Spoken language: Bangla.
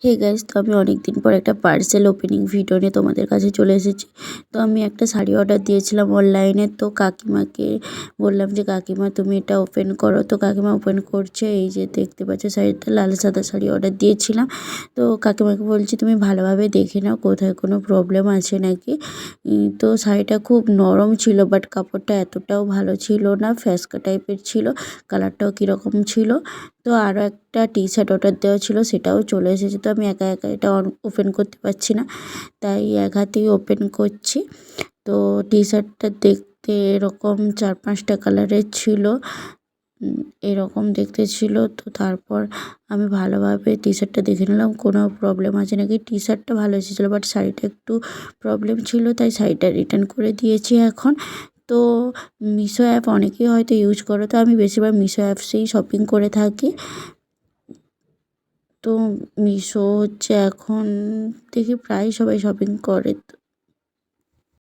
হে গাইস, তো আমি অনেকদিন পর একটা পার্সেল ওপেনিং ভিডিও নিয়ে তোমাদের কাছে চলে এসেছি। তো আমি একটা শাড়ি অর্ডার দিয়েছিলাম অনলাইনে। তো কাকিমাকে বললাম যে কাকিমা তুমি এটা ওপেন করো। তো কাকিমা ওপেন করছে। এই যে দেখতে পাচ্ছ শাড়িটা, লাল সাদা শাড়ি অর্ডার দিয়েছিলাম। তো কাকিমাকে বলছি তুমি ভালোভাবে দেখে নাও কোথায় কোনো প্রবলেম আছে নাকি। তো শাড়িটা খুব নরম ছিল, বাট কাপড়টা এতটাও ভালো ছিল না, ফ্যাসকা টাইপের ছিল, কালারটাও কীরকম ছিল। তো আরও একটা টি শার্ট অর্ডার দেওয়া ছিল, সেটাও চলে এসেছে। তো আমি একা একা এটা ওপেন করতে পারছি না, তাই এক হাতেই ওপেন করছি। তো টি শার্টটা দেখতে এরকম 4-5টা কালারের ছিল, এরকম দেখতে ছিল। তো তারপর আমি ভালোভাবে টি শার্টটা দেখে নিলাম কোনো প্রবলেম আছে নাকি। টি শার্টটা ভালো এসেছিলো, বাট শাড়িটা একটু প্রবলেম ছিল, তাই শাড়িটা রিটার্ন করে দিয়েছি এখন। তো মিশো অ্যাপ অনেকেই হয়তো ইউজ করো, তো আমি বেশিরভাগ মিশো অ্যাপসেই শপিং করে থাকি। তো মিশো হচ্ছে এখন দেখি প্রায় সবাই শপিং করে।